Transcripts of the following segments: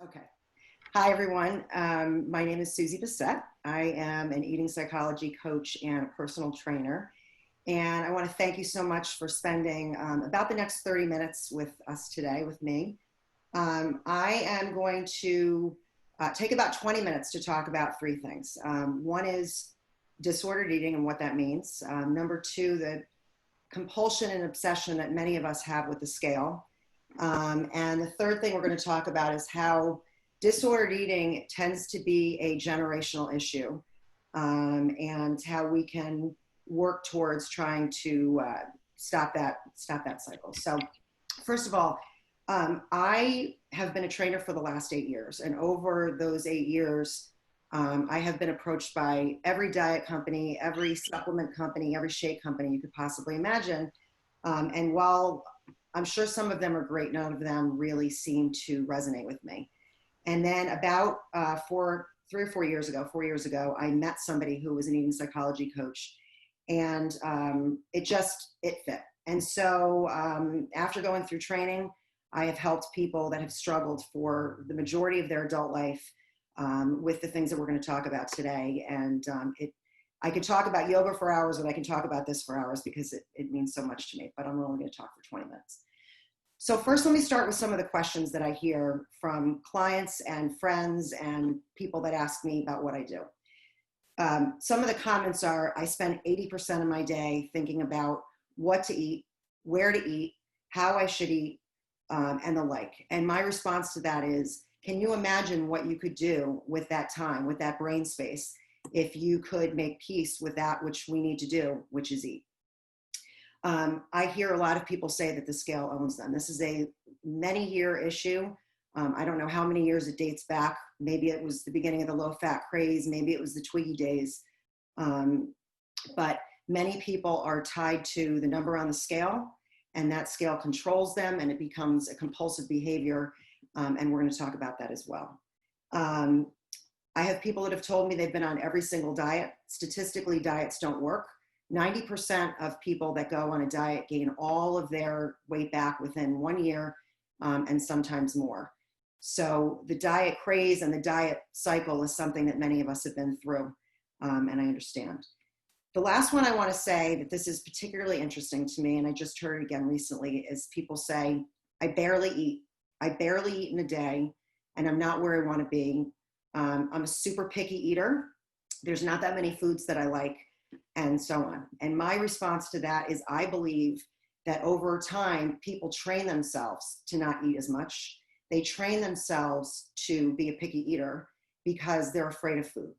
Okay. Hi, everyone. My name is Suzy Bessett. I am an eating psychology coach and a personal trainer. And I want to thank you so much for spending about the next 30 minutes with us today, with me. I am going to take about 20 minutes to talk about three things. One is disordered eating and what that means. Number two, the compulsion and obsession that many of us have with the scale. And the third thing we're going to talk about is how disordered eating tends to be a generational issue, and how we can work towards trying to stop that cycle. So first of all, I have been a trainer for the last 8 years, and over those 8 years, I have been approached by every diet company, every supplement company, every shake company you could possibly imagine. And while I'm sure some of them are great, none of them really seem to resonate with me. And then about 4 or 4 years ago, I met somebody who was an eating psychology coach, and it fit. And so after going through training, I have helped people that have struggled for the majority of their adult life with the things that we're going to talk about today. And I could talk about yoga for hours, and I can talk about this for hours because it means so much to me, but I'm only going to talk for 20 minutes. So first, let me start with some of the questions that I hear from clients and friends and people that ask me about what I do. Some of the comments are, I spend 80% of my day thinking about what to eat, where to eat, how I should eat, and the like. And my response to that is, can you imagine what you could do with that time, with that brain space, if you could make peace with that which we need to do, which is eat? I hear a lot of people say that the scale owns them. This is a many-year issue. I don't know how many years it dates back. Maybe it was the beginning of the low-fat craze. Maybe it was the Twiggy days. But many people are tied to the number on the scale, and that scale controls them, and it becomes a compulsive behavior. And we're going to talk about that as well. I have people that have told me they've been on every single diet. Statistically, diets don't work. 90% of people that go on a diet gain all of their weight back within 1 year, and sometimes more. So the diet craze and the diet cycle is something that many of us have been through, and I understand. The last one I want to say that this is particularly interesting to me, and I just heard it again recently, is people say, I barely eat in a day, and I'm not where I want to be. I'm a super picky eater. There's not that many foods that I like, and so on. And my response to that is, I believe that over time, people train themselves to not eat as much. They train themselves to be a picky eater because they're afraid of food.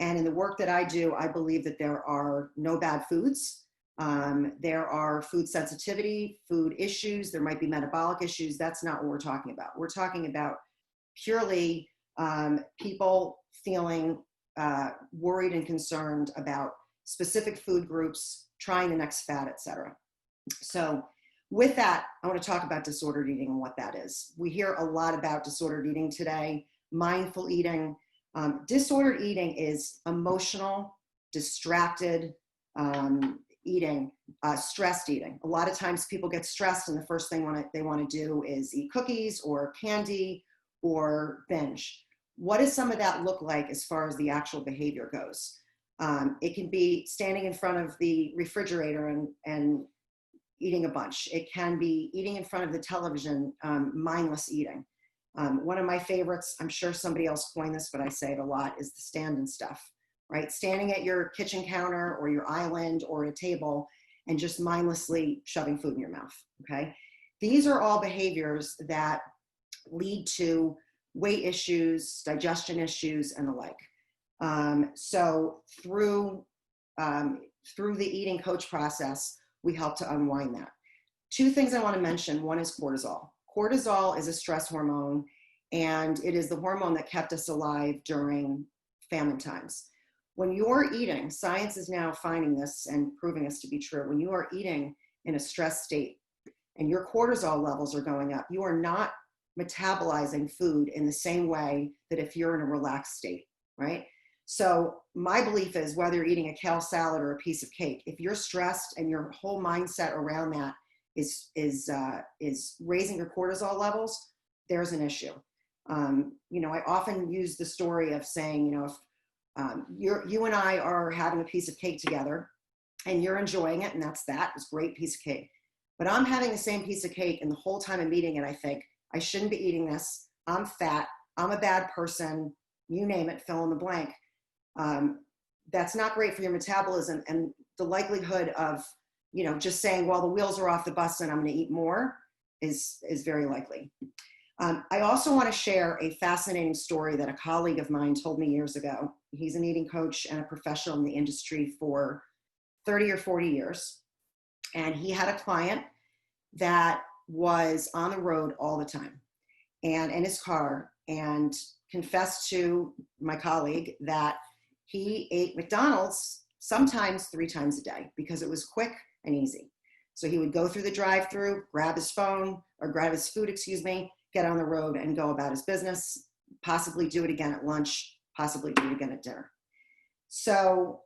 And in the work that I do, I believe that there are no bad foods. There are food sensitivity, food issues. There might be metabolic issues. That's not what we're talking about. We're talking about purely people feeling worried and concerned about specific food groups, trying the next fad, etc. So with that, I want to talk about disordered eating and what that is. We hear a lot about disordered eating today, mindful eating. Disordered eating is emotional, distracted eating, stressed eating. A lot of times people get stressed, and the first thing they want to do is eat cookies or candy or binge. What does some of that look like as far as the actual behavior goes? It can be standing in front of the refrigerator and eating a bunch. It can be eating in front of the television, mindless eating. One of my favorites, I'm sure somebody else coined this, but I say it a lot, is the stand and stuff, right? Standing at your kitchen counter or your island or a table and just mindlessly shoving food in your mouth, okay? These are all behaviors that lead to weight issues, digestion issues, and the like. So through the eating coach process, we help to unwind that. Two things I want to mention. One is cortisol. Cortisol is a stress hormone, and it is the hormone that kept us alive during famine times. When you're eating, science is now finding this and proving this to be true. When you are eating in a stress state and your cortisol levels are going up, you are not metabolizing food in the same way that if you're in a relaxed state, right? So my belief is, whether you're eating a kale salad or a piece of cake, if you're stressed and your whole mindset around that is raising your cortisol levels, there's an issue. You know, I often use the story of saying, you know, if you and I are having a piece of cake together and you're enjoying it, and that's that, it's a great piece of cake. But I'm having the same piece of cake, and the whole time I'm eating it, I think, I shouldn't be eating this. I'm fat. I'm a bad person. You name it, fill in the blank. That's not great for your metabolism, and the likelihood of, you know, just saying, well, the wheels are off the bus and I'm going to eat more is very likely. I also want to share a fascinating story that a colleague of mine told me years ago. He's an eating coach and a professional in the industry for 30 or 40 years. And he had a client that was on the road all the time and in his car, and confessed to my colleague that he ate McDonald's sometimes 3 times a day because it was quick and easy. So he would go through the drive-through, grab his phone or grab his food, get on the road and go about his business, possibly do it again at lunch, possibly do it again at dinner. So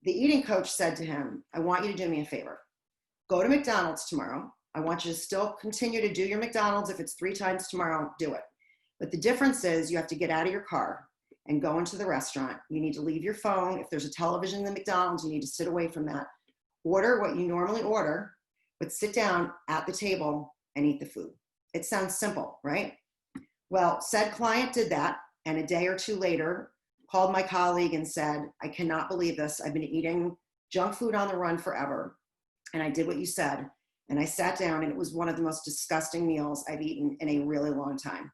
the eating coach said to him, I want you to do me a favor. Go to McDonald's tomorrow. I want you to still continue to do your McDonald's. If it's 3 times tomorrow, do it. But the difference is you have to get out of your car and go into the restaurant. You need to leave your phone. If there's a television in the McDonald's, you need to sit away from that. Order what you normally order, but sit down at the table and eat the food. It sounds simple, right? Well, said client did that, and a day or 2 later, called my colleague and said, I cannot believe this. I've been eating junk food on the run forever, and I did what you said. And I sat down, and it was one of the most disgusting meals I've eaten in a really long time.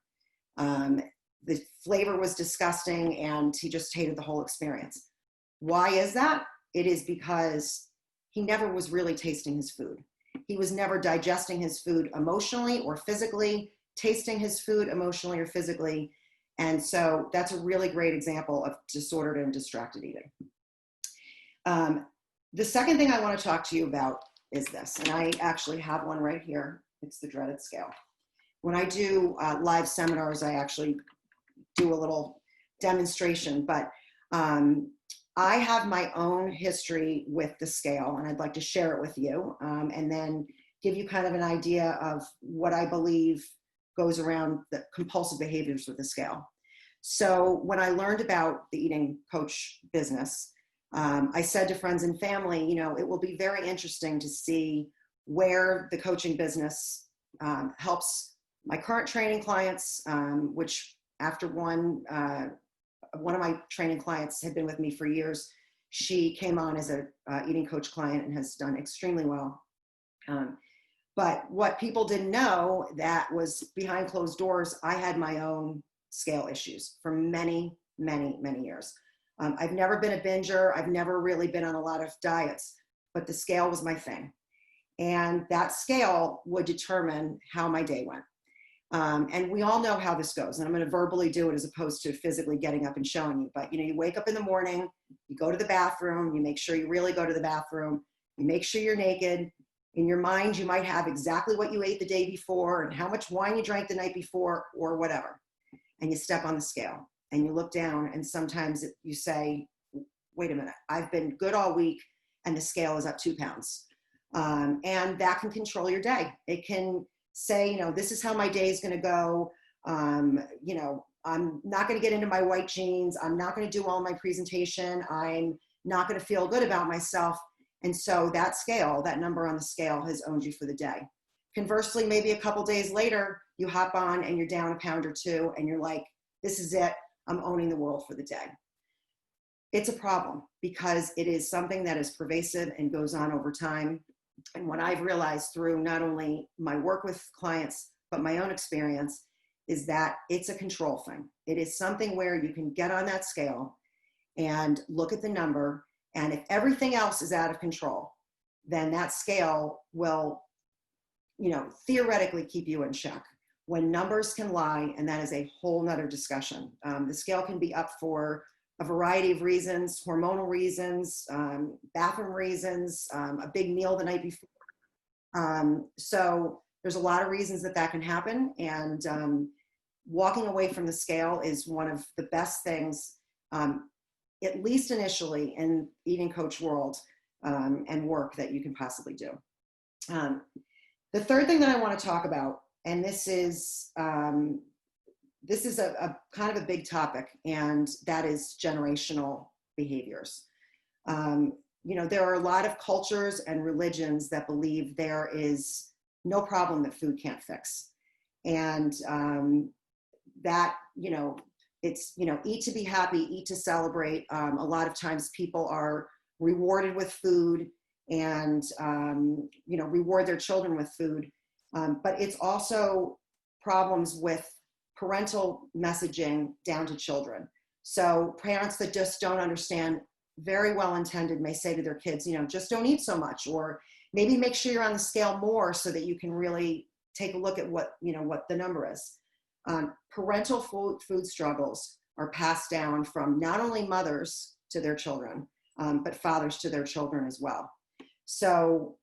The flavor was disgusting, and he just hated the whole experience. Why is that? It is because he never was really tasting his food. He was never digesting his food emotionally or physically, tasting his food emotionally or physically. And so that's a really great example of disordered and distracted eating. The second thing I want to talk to you about is this, and I actually have one right here. It's the dreaded scale. When I do live seminars, I actually do a little demonstration, but I have my own history with the scale, and I'd like to share it with you, and then give you kind of an idea of what I believe goes around the compulsive behaviors with the scale. So when I learned about the eating coach business, I said to friends and family, you know, it will be very interesting to see where the coaching business helps my current training clients, which after one of my training clients had been with me for years. She came on as a eating coach client and has done extremely well. But what people didn't know, that was behind closed doors, I had my own scale issues for many, many, many years. I've never been a binger. I've never really been on a lot of diets, but the scale was my thing. And that scale would determine how my day went. And we all know how this goes, and I'm going to verbally do it as opposed to physically getting up and showing you. But, you know, you wake up in the morning, you go to the bathroom, you make sure you really go to the bathroom, you make sure you're naked. In your mind, you might have exactly what you ate the day before and how much wine you drank the night before or whatever. And you step on the scale and you look down, and sometimes you say, wait a minute, I've been good all week and the scale is up 2 pounds. And that can control your day. It can say, you know, this is how my day is going to go. You know, I'm not going to get into my white jeans. I'm not going to do all my presentation. I'm not going to feel good about myself. And so that scale, that number on the scale has owned you for the day. Conversely, maybe a couple days later, you hop on and you're down 1 pound or 2 and you're like, this is it. I'm owning the world for the day. It's a problem because it is something that is pervasive and goes on over time. And what I've realized through not only my work with clients, but my own experience is that it's a control thing. It is something where you can get on that scale and look at the number. And if everything else is out of control, then that scale will, you know, theoretically keep you in check. When numbers can lie, and that is a whole nother discussion. The scale can be up for a variety of reasons, hormonal reasons, bathroom reasons, a big meal the night before. So there's a lot of reasons that that can happen. And walking away from the scale is one of the best things, at least initially in eating coach world and work that you can possibly do. The third thing that I want to talk about, and this is this is a kind of a big topic, and that is generational behaviors. There are a lot of cultures and religions that believe there is no problem that food can't fix. And that, it's, eat to be happy, eat to celebrate. A lot of times people are rewarded with food and, reward their children with food. But it's also problems with parental messaging down to children. So parents that just don't understand, very well intended, may say to their kids, just don't eat so much, or maybe make sure you're on the scale more so that you can really take a look at what the number is. Parental food struggles are passed down from not only mothers to their children, but fathers to their children as well. So,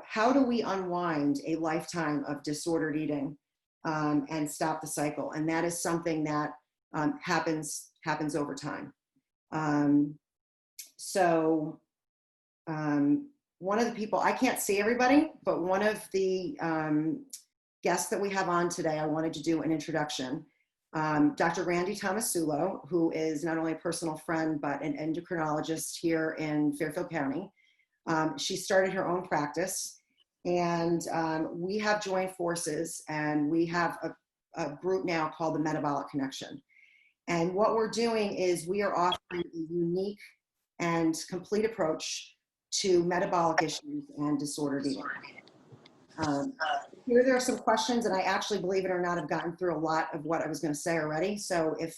how do we unwind a lifetime of disordered eating and stop the cycle? And that is something that happens over time. One of the people, I can't see everybody, but one of the guests that we have on today, I wanted to do an introduction. Dr. Randy Tomasulo, who is not only a personal friend, but an endocrinologist here in Fairfield County. She started her own practice, and we have joined forces, and we have a group now called the Metabolic Connection. And what we're doing is we are offering a unique and complete approach to metabolic issues and disordered eating. Here there are some questions, and I actually, believe it or not, have gotten through a lot of what I was going to say already. So if,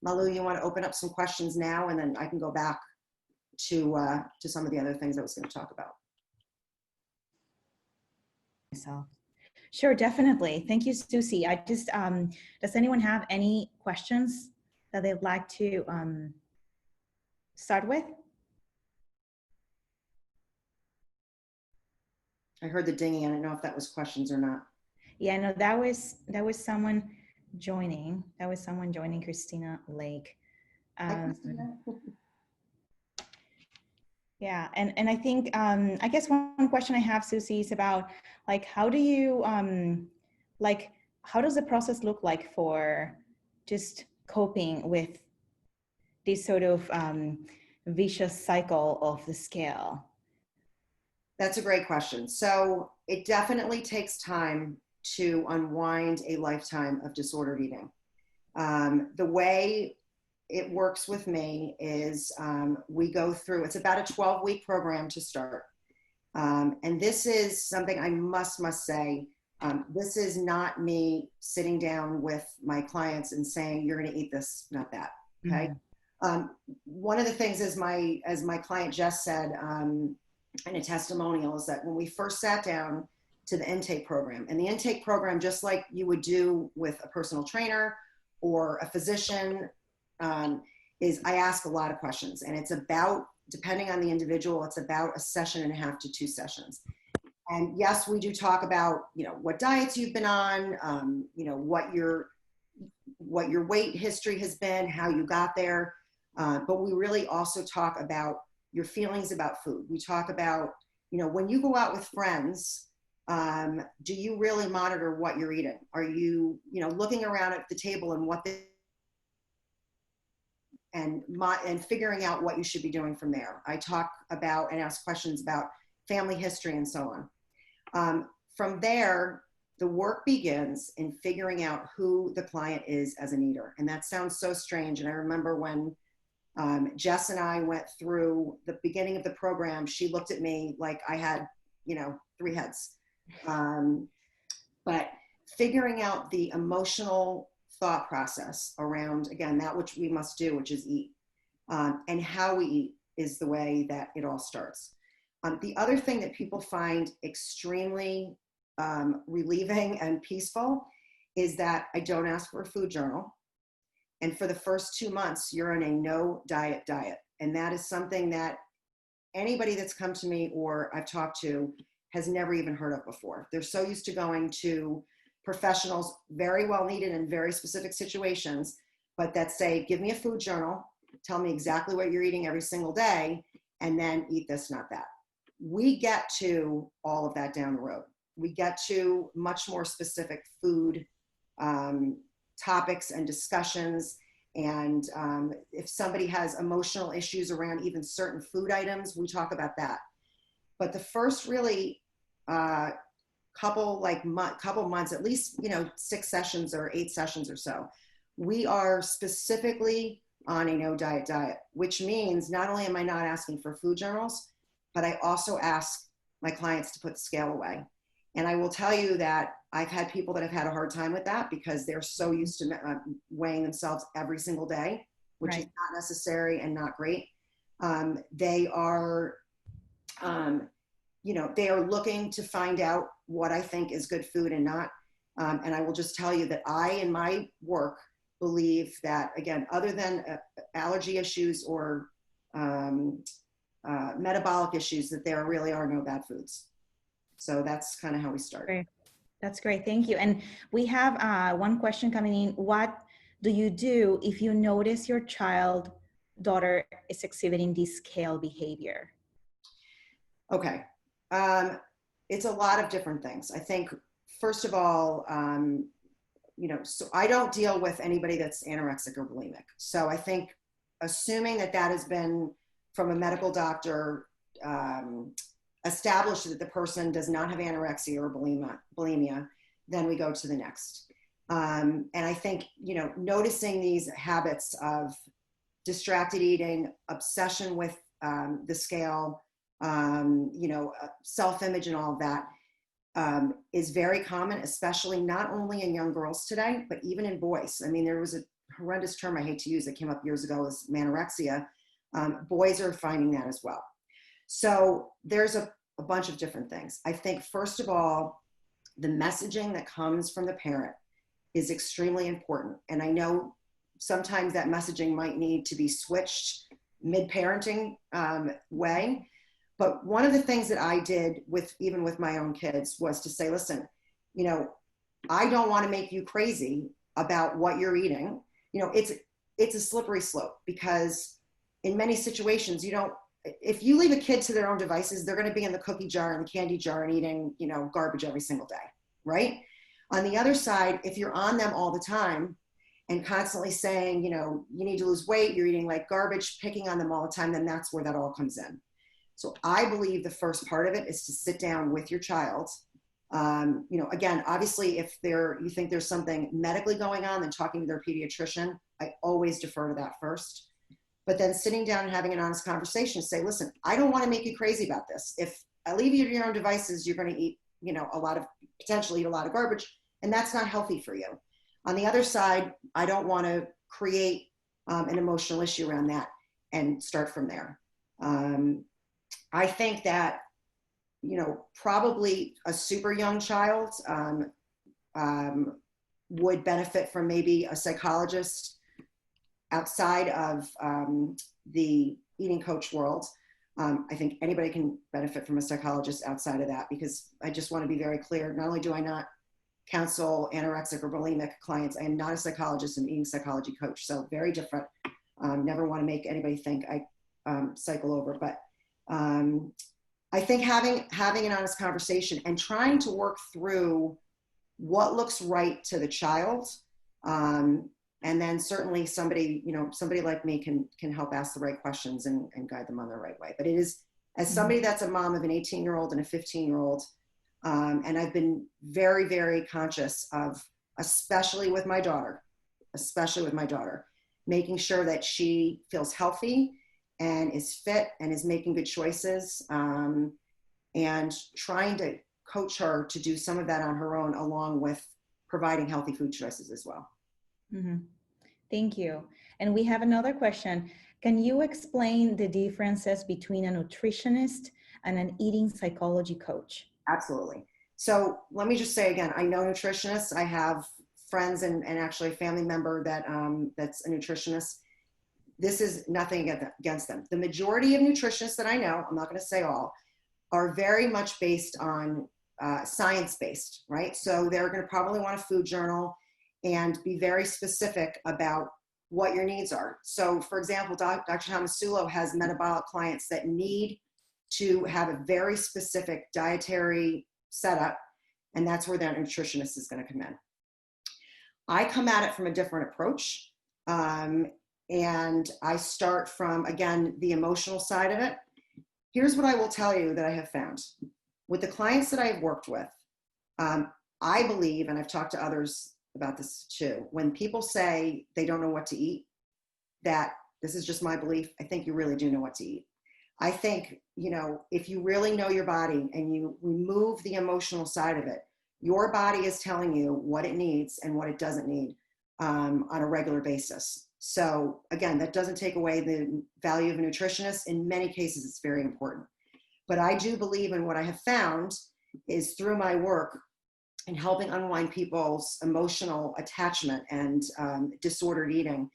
Malu, you want to open up some questions now, and then I can go back to some of the other things I was going to talk about. Sure, definitely. Thank you, Suzy. I just, does anyone have any questions that they'd like to start with? I heard the dinghy. I don't know if that was questions or not. Yeah, no, that was someone joining. That was someone joining, Christina Lake. Yeah, and I think, I guess one question I have, Suzy, is about, like, how do you, how does the process look like for just coping with this sort of vicious cycle of the scale? That's a great question. So it definitely takes time to unwind a lifetime of disordered eating. The way it works with me is we go through, it's about a 12-week program to start. And this is something I must say, this is not me sitting down with my clients and saying, you're going to eat this, not that. Okay. Mm-hmm. One of the things, as my client Jess said in a testimonial, is that when we first sat down to the intake program, and the intake program, just like you would do with a personal trainer or a physician, is I ask a lot of questions, and it's about, depending on the individual, it's about a session and a half to 2 sessions. And yes, we do talk about, what diets you've been on, what your weight history has been, how you got there. But we really also talk about your feelings about food. We talk about, when you go out with friends, do you really monitor what you're eating? Are you, looking around at the table and and figuring out what you should be doing from there? I talk about and ask questions about family history and so on. From there, the work begins in figuring out who the client is as an eater. And that sounds so strange. And I remember when Jess and I went through the beginning of the program, she looked at me like I had, 3 heads. But figuring out the emotional thought process around, again, that which we must do, which is eat, and how we eat is the way that it all starts. The other thing that people find extremely relieving and peaceful is that I don't ask for a food journal. And for the first 2 months, you're on a no diet. And that is something that anybody that's come to me or I've talked to has never even heard of before. They're so used to going to professionals, very well needed in very specific situations, but that say, give me a food journal, tell me exactly what you're eating every single day, and then eat this, not that. We get to all of that down the road. We get to much more specific food topics and discussions. And if somebody has emotional issues around even certain food items, we talk about that. But the first really couple months, at least, 6 sessions or 8 sessions or so, we are specifically on a no diet diet, which means not only am I not asking for food journals, but I also ask my clients to put the scale away. And I will tell you that I've had people that have had a hard time with that because they're so used to weighing themselves every single day, which Right. is not necessary and not great. They are, they are looking to find out what I think is good food and not. And I will just tell you that I, in my work, believe that, again, other than allergy issues or metabolic issues, that there really are no bad foods. So that's kind of how we start. Great. That's great. Thank you. And we have one question coming in. What do you do if you notice your daughter is exhibiting this scale behavior? Okay. It's a lot of different things. I think, first of all, so I don't deal with anybody that's anorexic or bulimic. So I think assuming that has been from a medical doctor, established that the person does not have anorexia or bulimia, then we go to the next. And I think, noticing these habits of distracted eating, obsession with the scale, self-image and all of that is very common, especially not only in young girls today, but even in boys. I mean, there was a horrendous term I hate to use that came up years ago as manorexia. Boys are finding that as well. So there's a bunch of different things. I think, first of all, the messaging that comes from the parent is extremely important. And I know sometimes that messaging might need to be switched mid-parenting way. But one of the things that I did even with my own kids was to say, listen, I don't want to make you crazy about what you're eating. It's a slippery slope because in many situations, if you leave a kid to their own devices, they're going to be in the cookie jar and the candy jar and eating, garbage every single day, right? On the other side, if you're on them all the time and constantly saying, you need to lose weight, you're eating like garbage, picking on them all the time, then that's where that all comes in. So I believe the first part of it is to sit down with your child. Again, obviously, if you think there's something medically going on, then talking to their pediatrician, I always defer to that first. But then sitting down and having an honest conversation, say, listen, I don't want to make you crazy about this. If I leave you to your own devices, you're going to eat, potentially eat a lot of garbage, and that's not healthy for you. On the other side, I don't want to create an emotional issue around that and start from there. I think that, probably a super young child would benefit from maybe a psychologist outside of the eating coach world. I think anybody can benefit from a psychologist outside of that, because I just want to be very clear. Not only do I not counsel anorexic or bulimic clients, I am not a psychologist and eating psychology coach. So very different. Never want to make anybody think I cycle over, but I think having an honest conversation and trying to work through what looks right to the child, and then certainly somebody like me can help ask the right questions and guide them on the right way. But it is, as somebody that's a mom of an 18-year-old and a 15-year-old, and I've been very, very conscious of, especially with my daughter, making sure that she feels healthy and is fit and is making good choices, and trying to coach her to do some of that on her own, along with providing healthy food choices as well. Mm-hmm. Thank you. And we have another question. Can you explain the differences between a nutritionist and an eating psychology coach? Absolutely. So let me just say again, I know nutritionists. I have friends and actually a family member that's a nutritionist. This is nothing against them. The majority of nutritionists that I know, I'm not going to say all, are very much based on science-based, right? So they're going to probably want a food journal and be very specific about what your needs are. So for example, Dr. Tomasulo has metabolic clients that need to have a very specific dietary setup, and that's where their nutritionist is going to come in. I come at it from a different approach. And I start from, again, the emotional side of it. Here's what I will tell you that I have found. With the clients that I've worked with, I believe, and I've talked to others about this too, when people say they don't know what to eat, that this is just my belief, I think you really do know what to eat. I think, if you really know your body and you remove the emotional side of it, your body is telling you what it needs and what it doesn't need on a regular basis. So again, that doesn't take away the value of a nutritionist. In many cases, it's very important. But I do believe in what I have found is through my work and helping unwind people's emotional attachment and disordered eating,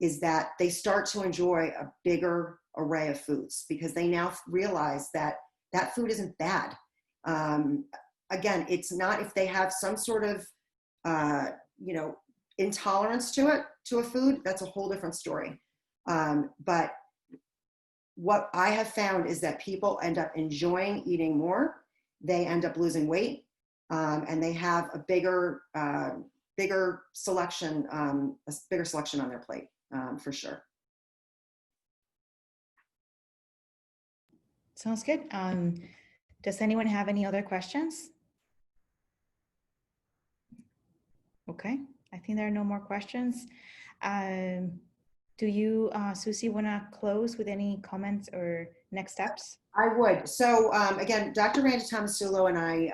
is that they start to enjoy a bigger array of foods because they now realize that that food isn't bad. Again, it's not if they have some sort of, intolerance to a food, that's a whole different story. But what I have found is that people end up enjoying eating more. They end up losing weight, and they have a bigger selection on their plate, for sure. Sounds good. Does anyone have any other questions? Okay, I think there are no more questions. Do you, Suzy, want to close with any comments or next steps? I would. So again, Dr. Randy Tomasulo and I,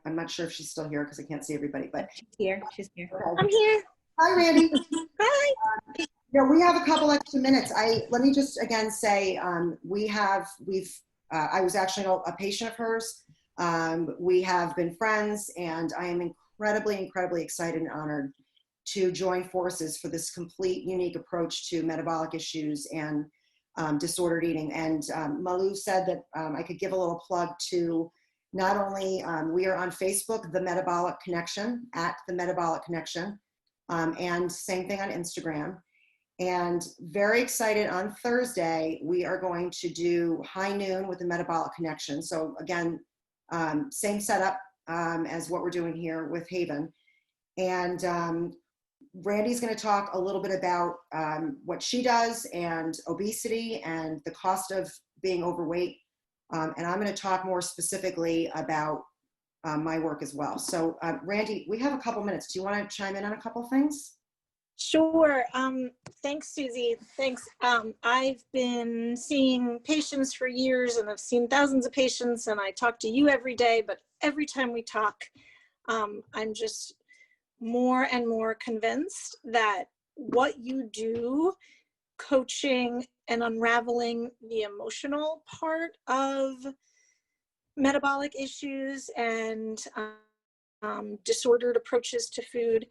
I'm not sure if she's still here because I can't see everybody, but She's here. She's here. Okay. I'm here. Hi, Randy. Hi. We have a couple extra minutes. Let me just again say, I was actually a patient of hers. We have been friends, and I am incredibly excited and honored to join forces for this complete, unique approach to metabolic issues and disordered eating. And Malou said that I could give a little plug to not only, we are on Facebook, The Metabolic Connection, at The Metabolic Connection, and same thing on Instagram. And very excited, on Thursday, we are going to do high noon with the Metabolic Connection. So again, same setup as what we're doing here with HAYVN. And Randy's going to talk a little bit about what she does and obesity and the cost of being overweight. And I'm going to talk more specifically about my work as well. So Randy, we have a couple minutes. Do you want to chime in on a couple things? Sure. Thanks, Suzy. Thanks. I've been seeing patients for years, and I've seen thousands of patients, and I talk to you every day, but every time we talk, I'm just more and more convinced that what you do, coaching and unraveling the emotional part of metabolic issues and disordered approaches to food,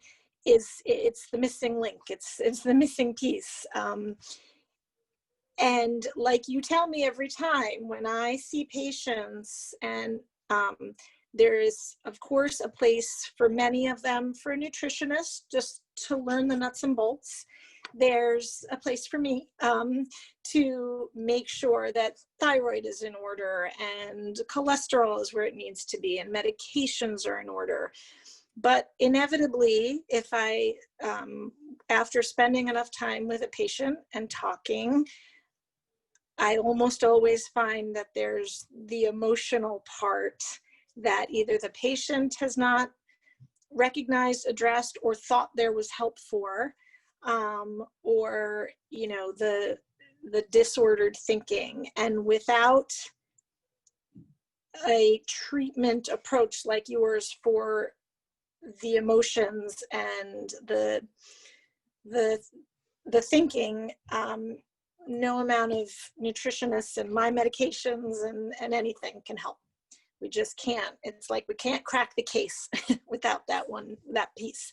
it's the missing link. It's the missing piece. And like you tell me every time when I see patients, and there is, of course, a place for many of them for a nutritionist just to learn the nuts and bolts. There's a place for me to make sure that thyroid is in order and cholesterol is where it needs to be and medications are in order. But inevitably, if I, after spending enough time with a patient and talking, I almost always find that there's the emotional part that either the patient has not recognized, addressed, or thought there was help for, or, the disordered thinking. And without a treatment approach like yours for the emotions and the thinking, no amount of nutritionists and my medications and anything can help. We just can't. It's like we can't crack the case without that piece.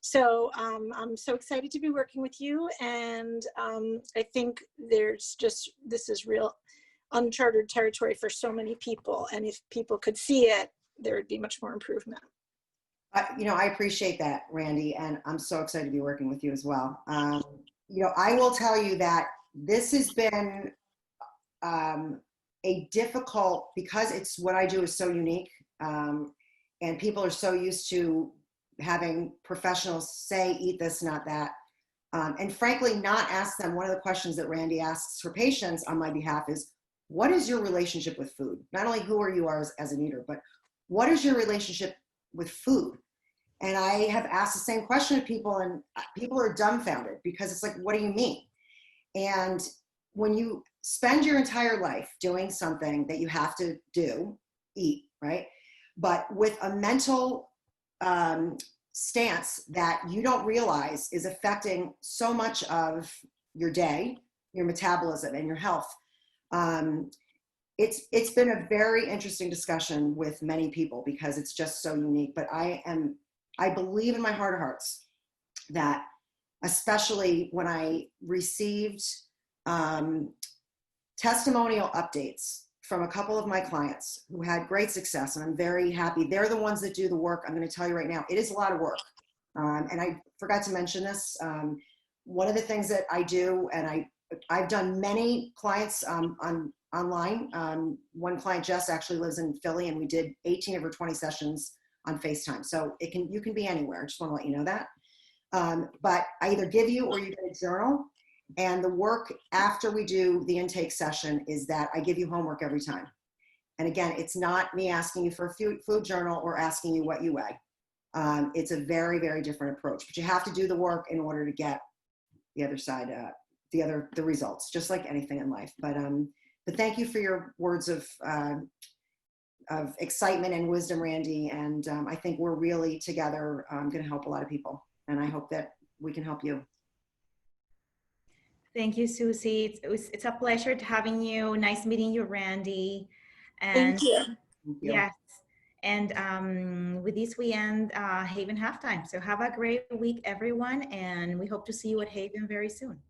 So I'm so excited to be working with you, and I think this is real uncharted territory for so many people, and if people could see it, there would be much more improvement. I appreciate that, Randy, and I'm so excited to be working with you as well. I will tell you that this has been a difficult, because it's what I do is so unique, and people are so used to having professionals say, eat this, not that. And frankly, not ask them. One of the questions that Randy asks for patients on my behalf is, what is your relationship with food? Not only who are you as an eater, but what is your relationship with food? And I have asked the same question to people, and people are dumbfounded because it's like, what do you mean? And when you spend your entire life doing something that you have to do, eat, right? But with a mental stance that you don't realize is affecting so much of your day, your metabolism, and your health. It's been a very interesting discussion with many people because it's just so unique. But I believe in my heart of hearts that, especially when I received testimonial updates from a couple of my clients who had great success, and I'm very happy. They're the ones that do the work. I'm going to tell you right now, it is a lot of work. And I forgot to mention this. One of the things that I do, and I've done many clients online. One client, Jess, actually lives in Philly, and we did 18 of her 20 sessions on FaceTime. So you can be anywhere. I just want to let you know that. But I either give you or you get a journal. And the work after we do the intake session is that I give you homework every time. And again, it's not me asking you for a food journal or asking you what you weigh. It's a very, very different approach, but you have to do the work in order to get the other side, the results, just like anything in life. But thank you for your words of excitement and wisdom, Randy. And I think we're really together going to help a lot of people. And I hope that we can help you. Thank you, Suzy. It's a pleasure having you. Nice meeting you, Randy. And Thank you. Thank you. yes. And with this, we end HAYVN Halftime. So have a great week, everyone. And we hope to see you at HAYVN very soon.